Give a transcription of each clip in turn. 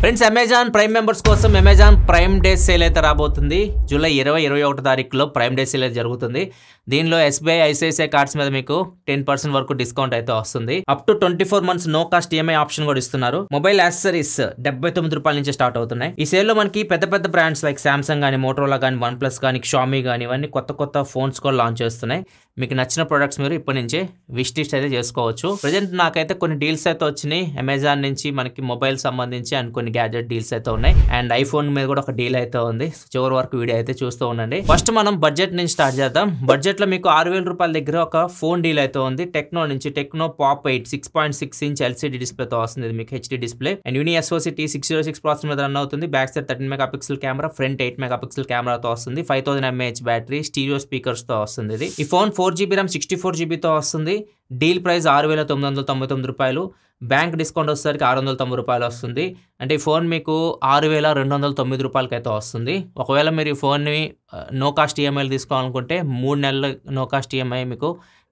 Friends Amazon prime members కోసం Amazon prime day sale అయితే రాబోతుంది. జూలై 20-21 తారీఖులో ప్రైమ్ డే సేల్ అయితే జరుగుతుంది. దీనిలో SBI ICICI కార్డ్స్ మీద మీకు 10% వరకు డిస్కౌంట్ అయితే వస్తుంది. Up to 24 months no cost EMI option కూడా ఇస్తున్నారు. మొబైల్ యాక్సెసరీస్ ₹79 నుంచి స్టార్ట్ అవుతున్నాయి. ఈ సేల్ లో మనకి పెద్ద బ్రాండ్స్ లైక్ సామ్సంగ్ కానీ, మోటరోలా కానీ, OnePlus కానీ, Xiaomi కానీ ఇవన్నీ కొత్త ఫోన్స్ కూడా లాంచ్ చేస్తున్నాయి. మీకు నచ్చిన ప్రొడక్ట్స్ మీరు ఇప్పటి నుంచే విష్ లిస్ట్ అయితే చేసుకోవచ్చు. ప్రెజెంట్ నాకైతే కొన్ని డీల్స్ అయితే వచ్చినాయి అమెజాన్ నుంచి, మనకి మొబైల్ సంబంధించి అండ్ కొన్ని గ్యాడ్జెట్ డీల్స్ అయితే ఉన్నాయి. అండ్ ఐఫోన్ మీద కూడా ఒక డీల్ అయితే ఉంది. చివరి వరకు వీడియో అయితే చూస్తూ ఉండండి. ఫస్ట్ మనం బడ్జెట్ నుంచి స్టార్ట్ చేద్దాం. బడ్జెట్ లో మీకు ₹6,000 దగ్గర ఒక ఫోన్ డీల్ అయితే ఉంది. టెక్నో నుంచి techno pop 8 6.6 inch LCD display తో వస్తుంది. ఇది మీకు HD display and uni SoC T606 processor మీద రన్ అవుతుంది. Back side 13 MP camera, front 8 MP కెమెరాతో వస్తుంది. 5000 mAh బ్యాటరీ, స్టీరియో స్పీకర్స్ తో వస్తుంది. ఇది ఈ ఫోన్ 4GB RAM 64GB తో వస్తుంది. Deal price ₹6,999. బ్యాంక్ డిస్కౌంట్ వచ్చేసరికి ₹690 వస్తుంది. అంటే ఈ ఫోన్ మీకు ₹6,209 అయితే వస్తుంది. ఒకవేళ మీరు ఈ ఫోన్ని నో కాస్ట్ EMI తీసుకోవాలనుకుంటే 3 నెలల నో కాస్ట్ EMI మీకు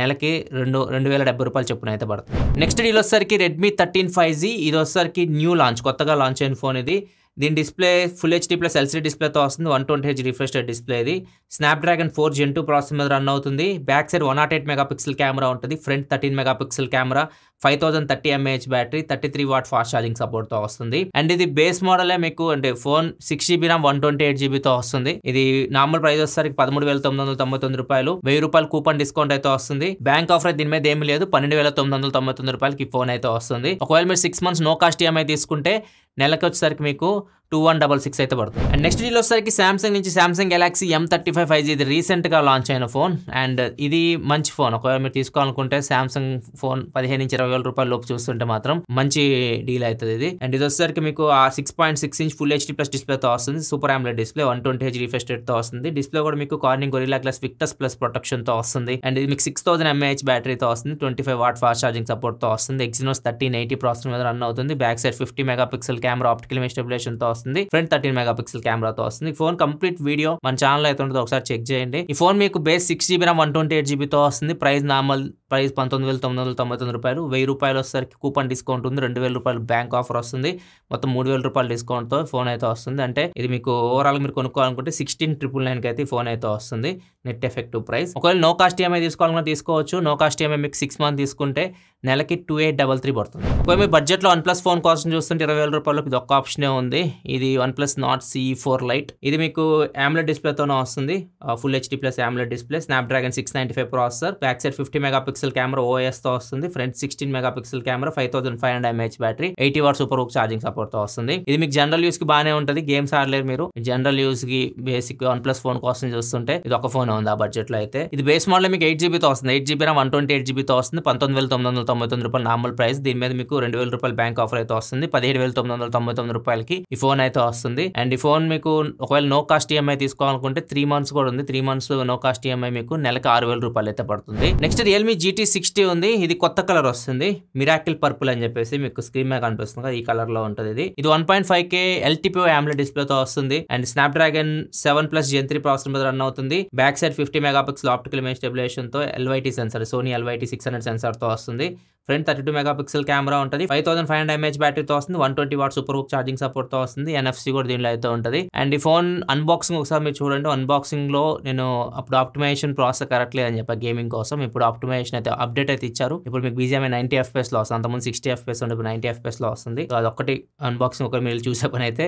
నెలకి ₹2,070 చొప్పున అయితే పడుతుంది. నెక్స్ట్ డీల్ వచ్చేసరికి రెడ్మీ 13 5G. ఇది వచ్చేసరికి న్యూ లాంచ్, కొత్తగా లాంచ్ అయిన ఫోన్ ఇది. దీని display full HD plus LCD డిస్ప్లేతో వస్తుంది. 120Hz రిఫ్రెష్ రేట్ డిస్ప్లే ఇది. స్నాప్డ్రాగన్ 4 Gen 2 ప్రాసెసర్ మీద రన్ అవుతుంది. బ్యాక్ సైడ్ 108 MP కెమెరా ఉంటుంది. Front 13 MP camera, 5030 mAh battery, 33 watt fast charging support తో వస్తుంది. అండ్ ఇది బేస్ మోడలే మీకు, అంటే ఫోన్ 6GB RAM 128GB తో వస్తుంది. ఇది నార్మల్ ప్రైస్ వచ్చేసరికి ₹13,999. ₹1,000 కూపన్ డిస్కౌంట్ అయితే వస్తుంది. బ్యాంక్ ఆఫర్ దీని మీద ఏమీ లేదు. ₹12,999 ఈ ఫోన్ అయితే వస్తుంది. ఒకవేళ మీరు 6 months నో కాస్ట్ EMI తీసుకుంటే నెలకి వచ్చేసరికి మీకు 2166 అయితే పడుతుంది. అండ్ నెక్స్ట్ డీల్ వచ్చేసరికి సామ్సంగ్ నుంచి సామ్సంగ్ గెలాక్సీ M35 5G. ఇది రీసెంట్ గా లాంచ్ అయిన ఫోన్ అండ్ ఇది మంచి ఫోన్. ఒకవేళ మీరు తీసుకోవాలనుకుంటే సామ్సంగ్ ఫోన్ ₹15,000-20,000 లోపు చూస్తుంటే మాత్రం మంచి డీల్ అవుతుంది ఇది. అండ్ ఇది వచ్చేసరికి మీకు ఆ 6.6 inch full HD plus display తో వస్తుంది. Super AMOLED display, 120Hz refresh rate తో వస్తుంది. డిస్ప్లే కూడా మీకు Corning Gorilla Glass Victus plus protection తో వస్తుంది. అండ్ ఇది మీకు 6000 mAh బ్యాటరీతో వస్తుంది. 25 వాట్ ఫాస్ట్ ఛార్జింగ్ సపోర్ట్ తో వస్తుంది. Exynos 1380 ప్రాసెసర్ మీద రన్ అవుతుంది. Back side 50 MP camera, optical image stabilization తో వస్తుంది. ఫ్రంట్ 13 MP కెమెరాతో వస్తుంది. ఫోన్ కంప్లీట్ వీడియో మన ఛానల్ అయితే ఉంటుంది, ఒకసారి చెక్ చేయండి. ఈ ఫోన్ మీకు బేస్ 6GB RAM 128GB తో వస్తుంది. Price normal price ₹19,999. ₹1,000 వచ్చేసరికి కూపన్ డిస్కౌంట్ ఉంది. ₹2,000 బ్యాంక్ ఆఫర్ వస్తుంది. మొత్తం ₹3,000 డిస్కౌంట్ తో ఫోన్ అయితే వస్తుంది. అంటే ఇది మీకు ఓవరాల్ మీరు కొనుక్కోవాలనుకుంటే 16,999 అయితే ఈ ఫోన్ అయితే వస్తుంది. Net effective price. ఒకవేళ నో కాస్ట్ EMI తీసుకోవాలన్నా తీసుకోవచ్చు. నో కాస్ట్ EMI మీకు 6 months తీసుకుంటే నెలకి 2833 పడుతుంది. ఒకవేళ మీ బడ్జెట్ లో OnePlus ఫోన్ కోసం చూస్తుంటే ₹20,000 ఇది ఒక్క ఆప్షనే ఉంది. ఇది OnePlus Nord CE4 Lite. ఇది మీకు AMOLED డిస్ప్లే తోనే వస్తుంది. Full HD plus AMOLED display, Snapdragon 695 processor, back side 50 MP camera OIS తో వస్తుంది. Front 16 MP camera, 5500 mAh battery, 80 what super hook charging support తో వస్తుంది. ఇది మీకు జనరల్ యూస్ కి బాగానే ఉంటుంది. గేమ్స్ ఆడలేరు మీరు. జనరల్ యూస్ కి బేసిక్ OnePlus ఫోన్ కోసం చూస్తుంటే ఇది ఒక ఫోన్ ఉంది ఆ బడ్జెట్ లో అయితే. ఇది బేస్ మోడల్ మీకు 8GB తో వస్తుంది. 8GB RAM 128GB తో వస్తుంది. ₹19,999 నార్మల్ ప్రైస్. దీని మీద మీకు ₹2,000 బ్యాంక్ ఆఫర్ అయితే వస్తుంది. ₹17,999 ఈ ఫోన్ అయితే వస్తుంది. అండ్ ఈ ఫోన్ మీకు ఒకవేళ నో కాస్ట్ EMI తీసుకోవాలనుకుంటే 3 months కూడా ఉంది. 3 months నో కాస్ట్ EMI మీకు నెలకు ₹6,000 అయితే పడుతుంది. నెక్స్ట్ రియల్మీ GT60 ఉంది. ఇది కొత్త కలర్ వస్తుంది, మిరాకిల్ పర్పుల్ అని చెప్పేసి మీకు స్క్రీన్ మీద కనిపిస్తుంది కదా, ఈ కలర్ లో ఉంటుంది. ఇది 1.5K LTPO AMOLED డిస్ప్లే తో వస్తుంది. అండ్ స్నాప్డ్రాగన్ 7+ Gen 3 ప్రాసెసర్ మీద రన్ అవుతుంది. Back side 50 MP optical image stabilization తో LYT sensor, Sony LYT 600 sensor తో వస్తుంది. ఫ్రంట్ 32 MP కెమెరా ఉంటుంది. 5500 mAh బ్యాటరీతో వస్తుంది. 120 what super hook charging support తో వస్తుంది. NFC కూడా దీనిలో అయితే ఉంటుంది. అండ్ ఈ ఫోన్ అన్బాక్సింగ్ ఒకసారి మీరు చూడండి. అన్బాక్సింగ్ లో నేను అప్పుడు ఆప్టిమైజేషన్ ప్రాసెస్ కరెక్ట్ లేదని చెప్పా గేమింగ్ కోసం. ఇప్పుడు ఆప్టిమైజేషన్ అయితే అప్డేట్ అయితే ఇచ్చారు. ఇప్పుడు మీకు BGMI 90 FPS లో వస్తుంది. అంతకుముందు 60 FPS ఉండే, ఇప్పుడు 90 FPS లో వస్తుంది. అదొక్కటి అన్బాక్సింగ్ ఒకటి మీరు చూసే పని అయితే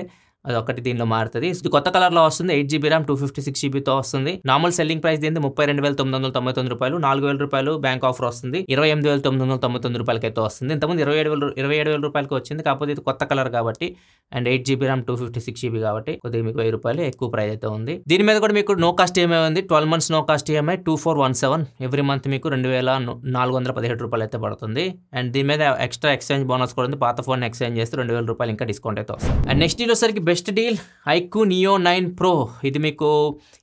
అదొక్కటి దీనిలో మారుతుంది. ఇది కొత్త కలర్ లో వస్తుంది. 8GB RAM 256GB తో వస్తుంది. నార్మల్ సెల్లింగ్ ప్రైస్ దీనిది ₹32,999. ₹4,000 బ్యాంక్ ఆఫర్ వస్తుంది. ₹28,999 అయితే వస్తుంది. ఇంతకుముందు ₹27,000 వచ్చింది. కాకపోతే ఇది కొత్త కలర్ కాబట్టి అండ్ 8GB RAM 256GB కాబట్టి కొద్దిగా మీకు ₹1,000 ఎక్కువ ప్రైస్ అయితే ఉంది. దీని మీద కూడా మీకు నో కాస్ట్ EMI ఉంది. 12 months no cost EMI 2417. Every month మీకు ₹2,417 అయితే పడుతుంది. అండ్ దీని మీద ఎక్స్ట్రా ఎక్స్చేంజ్ బోనస్ కూడా ఉంది. పాత ఫోన్ ఎక్స్చేంజ్ చేస్తే ₹2,000 ఇంకా డిస్కౌంట్ అయితే వస్తుంది. అండ్ నెక్స్ట్ డీల్ వచ్చరికి best deal iQOO Neo 9 Pro. ఇది మీకు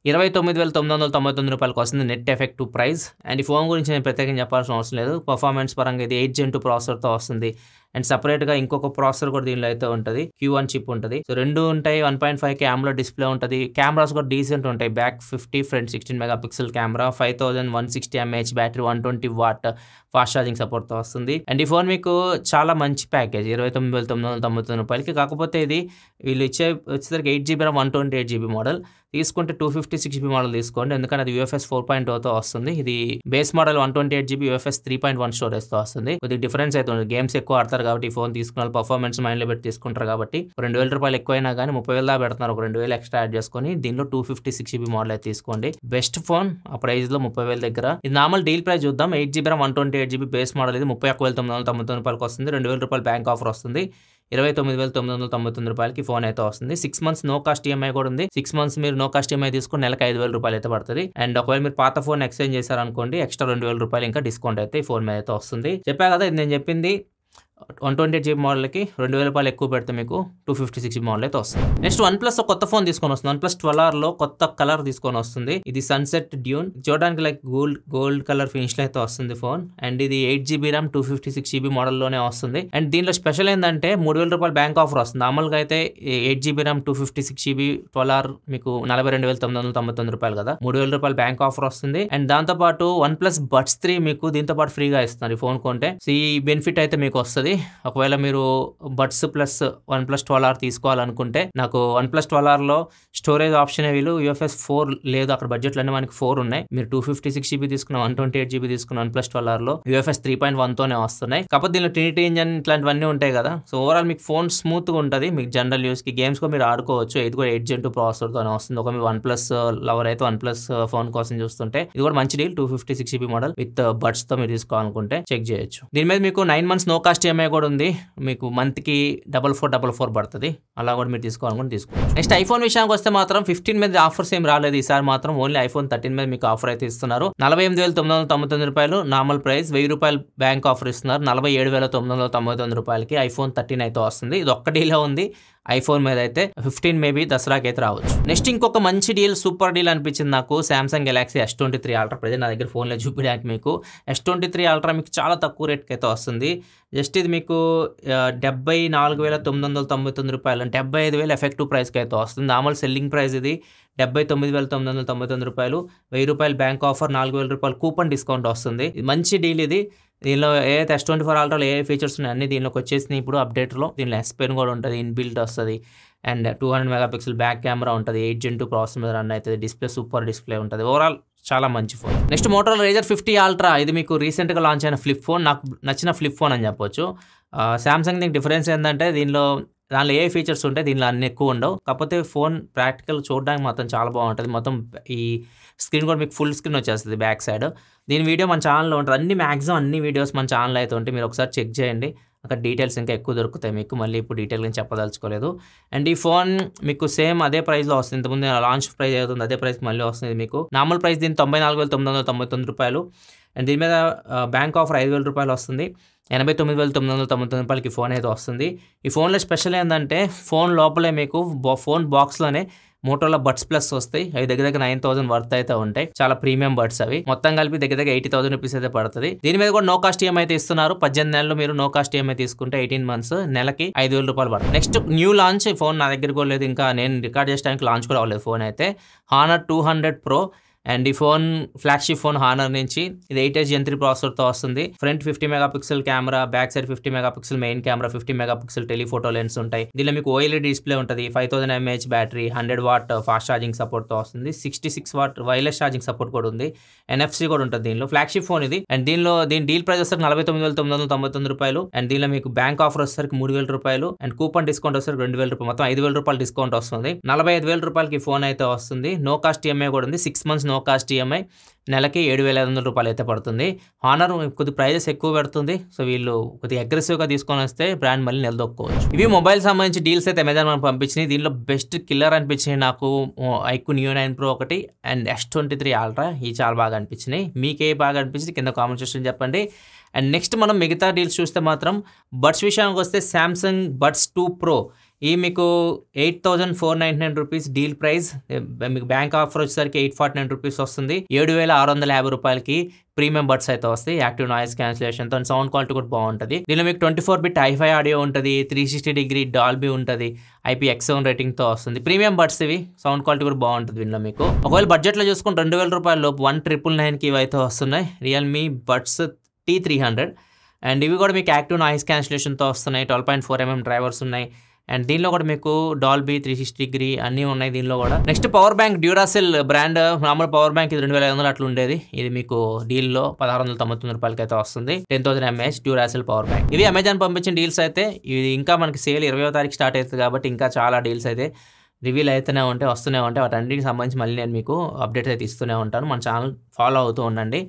₹29,999 వస్తుంది నెట్ ఎఫెక్టివ్ ప్రైస్. అండ్ ఈ ఫోన్ గురించి నేను ప్రత్యేకంగా చెప్పాల్సిన అవసరం లేదు. పర్ఫార్మెన్స్ పరంగా ఇది 8 Gen 2 ప్రాసెసర్తో వస్తుంది. అండ్ సపరేట్గా ఇంకొక ప్రాసెసర్ కూడా దీనిలో అయితే ఉంటుంది, Q1 చిప్ ఉంటుంది. సో రెండు ఉంటాయి. 1.5K AMOLED డిస్ప్లే ఉంటుంది. కెమెరాస్ కూడా డీసెంట్ ఉంటాయి. Back 50, front 16 megapixel camera, 5160 mAh battery, 120 watt fast charging సపోర్ట్తో వస్తుంది. అండ్ ఈ ఫోన్ మీకు చాలా మంచి ప్యాకేజ్, 29,999 రూపాయలకి. కాకపోతే ఇది వీళ్ళు వచ్చేసరికి 8GB RAM 128GB మోడల్ తీసుకుంటే 256GB మోడల్ తీసుకోండి, ఎందుకంటే అది UFS 4.0తో వస్తుంది. ఇది బేస్ మోడల్ 128GB UFS 3.1 స్టోరేజ్తో వస్తుంది. కొద్దిగా డిఫరెన్స్ అయితే ఉంది. గేమ్స్ ఎక్కువ ఆడతారు కాబట్టి ఈ ఫోన్ తీసుకున్న పర్ఫార్మెన్స్ మైండ్లో పెట్టి తీసుకుంటారు కాబట్టి 2,000 రూపాయలు ఎక్కువైనా కానీ 30,000 దాకా పెడుతున్నారు. ఒక 2,000 ఎక్స్ట్రా యాడ్ చేసుకొని దీనిలో 256GB మోడల్ అయితే తీసుకోండి. బెస్ట్ ఫోన్ ఆ ప్రైస్లో 30,000 దగ్గర. ఇది నార్మల్ డీల్ ప్రైస్ చూద్దాం. 8GB RAM 128GB base model ఇది 31,999 రూపాయలకి వస్తుంది. 2,000 రూపాయలు బ్యాంక్ ఆఫర్ వస్తుంది. 29,999 రూపాయలకి ఫోన్ అయితే వస్తుంది. 6 months నో కాస్ట్ EMI కూడా ఉంది. 6 months మీరు నో కాస్ట్ EMI తీసుకుని నెలకు 5,000 రూపాయలు అయితే పడుతుంది. అండ్ ఒకవేళ మీరు పాత ఫోన్ ఎక్స్చేంజ్ చేశారనుకోండి ఎక్స్ట్రా 2,000 రూపాయలు ఇంకా డిస్కౌంట్ అయితే ఈ ఫోన్ మీద అయితే వస్తుంది. చెప్పా కదా, ఇది నేను చెప్పింది 128GB మోడల్కి 2,000 రూపాయలు ఎక్కువ పెడితే మీకు 256GB మోడల్ అయితే వస్తుంది. నెక్స్ట్ OnePlus కొత్త ఫోన్ తీసుకొని వస్తుంది. OnePlus 12Rలో కొత్త కలర్ తీసుకొని వస్తుంది. ఇది సన్సెట్ డ్యూన్, చూడడానికి లైక్ గోల్డ్ కలర్ ఫినిష్ అయితే వస్తుంది ఫోన్. అండ్ ఇది 8GB RAM 256GB మోడల్లోనే వస్తుంది. అండ్ దీనిలో స్పెషల్ ఏంటంటే 3,000 రూపాయలు బ్యాంక్ ఆఫర్ వస్తుంది. మామూలుగా అయితే 8GB RAM 256GB 12R మీకు 42,999 రూపాయలు కదా, 3,000 రూపాయలు బ్యాంక్ ఆఫర్ వస్తుంది. అండ్ దాంతోపాటు OnePlus Buds 3 మీకు దీంతో పాటు ఫ్రీగా ఇస్తున్నారు ఈ ఫోన్ కొంటే. సో ఈ బెనిఫిట్ అయితే మీకు వస్తుంది. ఒకవేళ మీరు బడ్స్ ప్లస్ OnePlus 12R తీసుకోవాలనుకుంటే, నాకు OnePlus 12Rలో స్టోరేజ్ ఆప్షన్ వీళ్ళు UFS 4 లేదు, అక్కడ బడ్జెట్లన్నీ మనకి 4 ఉన్నాయి. మీరు 256GB తీసుకున్న 128GB తీసుకున్న OnePlus 12Rలో UFS 3.1తోనే వస్తున్నాయి. కాకపోతే దీనిలో Trinity ఇంజన్ ఇట్లాంటివన్నీ ఉంటాయి కదా. సో ఓవరాల్ మీకు ఫోన్ స్మూత్గా ఉంటుంది. మీకు జనరల్ యూస్కి గేమ్స్ కూడా మీరు ఆడుకోవచ్చు. ఇది కూడా 8 Gen 2 ప్రాసెసర్తోనే వస్తుంది. ఒక మీ OnePlus లవర్ అయితే OnePlus ఫోన్ కోసం చూస్తుంటే ఇది కూడా మంచి డీల్. 256GB మోడల్ విత్ బడ్స్తో మీరు తీసుకోవాలనుకుంటే చెక్ చేయొచ్చు. దీని మీద మీకు 9 months నో కాస్ట్ EMI కూడా ఉంది. మీకు మంత్కి 4444 పడుతుంది. అలా కూడా మీరు తీసుకోవాలనుకుంటే తీసుకోవచ్చు. నెక్స్ట్ ఐఫోన్ విషయానికి వస్తే మాత్రం 15 మీద ఆఫర్స్ ఏం రాలేదు. ఈసారి మాత్రం ఓన్లీ iPhone 13 మీద మీకు ఆఫర్ అయితే ఇస్తున్నారు. 48,999 రూపాయలు నార్మల్ ప్రైస్, 1,000 రూపాయలు బ్యాంక్ ఆఫర్ ఇస్తున్నారు. 47,999 రూపాయలకి iPhone 13 అయితే వస్తుంది. ఇది ఒక్క డీలే ఉంది ఐఫోన్ మీద అయితే. 15 మేబీ దసరాకి అయితే రావచ్చు. నెక్స్ట్ ఇంకొక మంచి డీల్, సూపర్ డీల్ అనిపించింది నాకు, Samsung Galaxy S23 Ultra. Present నా దగ్గర ఫోన్లో చూపించడానికి మీకు S23 Ultra మీకు చాలా తక్కువ రేట్కి అయితే వస్తుంది. జస్ట్ ఇది మీకు 74,999 రూపాయలు, 75,000 ఎఫెక్టివ్ ప్రైస్కి అయితే వస్తుంది. నార్మల్ సెల్లింగ్ ప్రైస్ ఇది 79,999 రూపాయలు. 1,000 రూపాయలు బ్యాంక్ ఆఫర్, 4,000 రూపాయలు కూపన్ డిస్కౌంట్ వస్తుంది. మంచి డీల్ ఇది. దీనిలో ఏదైతే S24 Ultraలో ఏ ఫీచర్స్ ఉన్నాయి అన్ని దీనిలోకి వచ్చేసినాయి ఇప్పుడు అప్డేట్లో. దీనిలో S Pen కూడా ఉంటుంది, ఇన్బిల్ట్ వస్తుంది. అండ్ 200 మెగాపిక్సెల్ బ్యాక్ కెమెరా ఉంటుంది. 8 Gen 2 ప్రాసెసర్ మీద రన్ అవుతుంది. డిస్ప్లే సూపర్ డిస్ప్లే ఉంటుంది. ఓవరాల్ చాలా మంచి phone. Next Motorola Razr 50 Ultra. ఇది మీకు రీసెంట్గా లాంచ్ అయిన ఫ్లిప్ ఫోన్, నాకు నచ్చిన ఫ్లిప్ ఫోన్ అని చెప్పొచ్చు. సామ్సంగ్ దీనికి డిఫరెన్స్ ఏంటంటే దానిలో ఏ ఫీచర్స్ ఉంటాయి, దీనిలో అన్ని ఎక్కువ ఉండవు. కాకపోతే ఫోన్ ప్రాక్టికల్ చూడడానికి మాత్రం చాలా బాగుంటుంది. మొత్తం ఈ స్క్రీన్ కూడా మీకు ఫుల్ స్క్రీన్ వచ్చేస్తుంది బ్యాక్ సైడ్. దీని వీడియో మన ఛానల్లో ఉంటుంది. మ్యాక్సిమం అన్ని వీడియోస్ మన ఛానల్ అయితే ఉంటాయి. మీరు ఒకసారి చెక్ చేయండి, అక్కడ డీటెయిల్స్ ఇంకా ఎక్కువ దొరుకుతాయి మీకు. మళ్ళీ ఇప్పుడు డీటెయిల్గా చెప్పదలుచుకోలేదు. అండ్ ఈ ఫోన్ మీకు సేమ్ అదే ప్రైస్లో వస్తుంది. ఇంతకుముందు లాంచ్ ప్రైస్ అవుతుంది అదే ప్రైస్కి మళ్ళీ వస్తుంది మీకు. నార్మల్ ప్రైస్ దీని 94,999 రూపాయలు. అండ్ దీని మీద బ్యాంక్ ఆఫర్ 5,000 రూపాయలు వస్తుంది. 89,999 రూపాయలకి ఫోన్ అయితే వస్తుంది. ఈ ఫోన్లో స్పెషల్ ఏంటంటే ఫోన్ లోపలే మీకు ఫోన్ బాక్స్లోనే Motorola Buds Plus వస్తాయి. అవి దగ్గర 9,000 వర్త్ అయితే ఉంటాయి. చాలా ప్రీమియం బడ్స్ అవి. మొత్తం కలిపి దగ్గర 80,000 రూపీస్ అయితే పడుతుంది. దీని మీద కూడా నో కాస్ట్ EMI అయితే ఇస్తున్నారు. 18 నెలలు మీరు నో కాస్ట్ EMI తీసుకుంటే 18 months నెలకి 5,000 రూపాయలు పడుతుంది. నెక్స్ట్ న్యూ లాంచ్ ఫోన్ నా దగ్గర కూడా లేదు, ఇంకా నేను రికార్డ్ చేసడానికి లాంచ్ కూడా అవ్వలేదు ఫోన్ అయితే. Honor 200 Pro. అండ్ ఈ ఫోన్ ఫ్లాగ్షిప్ ఫోన్ Honor నుంచి. ఇది 8H Gen 3 ప్రాసెసర్తో వస్తుంది. Front 50 megapixel camera, back side 50 megapixel main camera, 50 megapixel telephoto lens ఉంటాయి. దీనిలో మీకు OLED డిస్ప్లే ఉంటుంది. 5,000 mAh battery, 100 watt fast charging సపోర్ట్తో వస్తుంది. 66 వాట్ వైర్లెస్ ఛార్జింగ్ సపోర్ట్ కూడా ఉంది. NFC కూడా ఉంటుంది దీనిలో. ఫ్లాగ్షిప్ ఫోన్ ఇది. అండ్ దీని డీల్ ప్రైస్ వస్తారు 49,999 రూపాయలు. అండ్ దీనిలో మీకు బ్యాంక్ ఆఫర్ వస్తారు 3,000 రూపాయలు. అండ్ కూపన్ డిస్కౌంట్ వస్తారు 2,000 రూపాయలు. మొత్తం 5,000 రూపాయలు డిస్కౌంట్ వస్తుంది. 45,000 రూపాయలకి ఫోన్ అయితే వస్తుంది. నో కాస్ట్ EMI కూడా ఉంది. 6 months నో కాస్ట్ EMI. నెలకి 7,500 రూపాయలు అయితే పడుతుంది. Honor కొద్ది ప్రైజెస్ ఎక్కువ పెడుతుంది. సో వీళ్ళు కొద్దిగా అగ్రెసివ్గా తీసుకొని వస్తే బ్రాండ్ మళ్ళీ నిలదొక్కోవచ్చు. ఇవి మొబైల్ సంబంధించి డీల్స్ అయితే అమెజాన్ మనకు పంపించినాయి. దీనిలో బెస్ట్ కిల్లర్ అనిపించినాయి నాకు iQOO Neo 9 Pro ఒకటి అండ్ S23 Ultra. ఇవి చాలా బాగా అనిపించినాయి. మీకే బాగా అనిపించింది కింద కామెంట్ సెక్షన్ చెప్పండి. అండ్ నెక్స్ట్ మనం మిగతా డీల్స్ చూస్తే మాత్రం బడ్స్ విషయానికి వస్తే Samsung Buds 2 Pro. ఈ మీకు 8,499 రూపీస్ డీల్ ప్రైస్. మీకు బ్యాంక్ ఆఫర్ వచ్చేసరికి 849 రూపీస్ వస్తుంది. 7,650 రూపాయలకి ప్రీమియం బడ్స్ అయితే వస్తాయి యాక్టివ్ నాయిస్ క్యాన్సిలేషన్తో. సౌండ్ క్వాలిటీ కూడా బాగుంటుంది. దీనిలో మీకు 24-bit హైఫై ఆడియో ఉంటుంది, 360° డాల్బీ ఉంటుంది, IPX7 రేటింగ్తో వస్తుంది. ప్రీమియం బడ్స్ ఇవి, సౌండ్ క్వాలిటీ కూడా బాగుంటుంది దీనిలో మీకు. ఒకవేళ బడ్జెట్లో చూసుకుంటే 2,000 రూపాయల లోపు 1,999కి ఇవి అయితే వస్తున్నాయి రియల్మీ బడ్స్ T300. అండ్ ఇవి కూడా మీకు యాక్టివ్ నాయిస్ క్యాన్సిలేషన్తో వస్తున్నాయి. 12.4mm డ్రైవర్స్ ఉన్నాయి. అండ్ దీనిలో కూడా మీకు డాల్బీ 360° అన్నీ ఉన్నాయి దీనిలో కూడా. Next power bank Duracell brand మామూలు పవర్ బ్యాంక్ ఇది 2,500 అట్లా ఉండేది. ఇది మీకు డీల్లో 1,699 రూపాయలకి అయితే వస్తుంది. 10,000 mAh డ్యూరాసెల్ పవర్ బ్యాంక్. ఇవి అమెజాన్ పంపించిన డీల్స్ అయితే. ఇది ఇంకా మనకి సేల్ 20వ తారీఖు స్టార్ట్ అవుతుంది కాబట్టి ఇంకా చాలా డీల్స్ అయితే రివీల్ అవుతూనే ఉంటాయి, వస్తూనే ఉంటాయి. వాటన్నిటికి సంబంధించి మళ్ళీ నేను మీకు అప్డేట్స్ అయితే ఇస్తూనే ఉంటాను. మన ఛానల్ ఫాలో అవుతూ ఉండండి.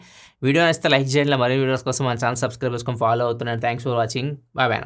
వీడియో నచ్చితే లైక్ చేయండి. మరిన్ని వీడియోస్ కోసం మన ఛానల్ సబ్స్క్రైబ్ చేసుకొని ఫాలో అవుతున్నాను. Thanks for watching. Bye bye.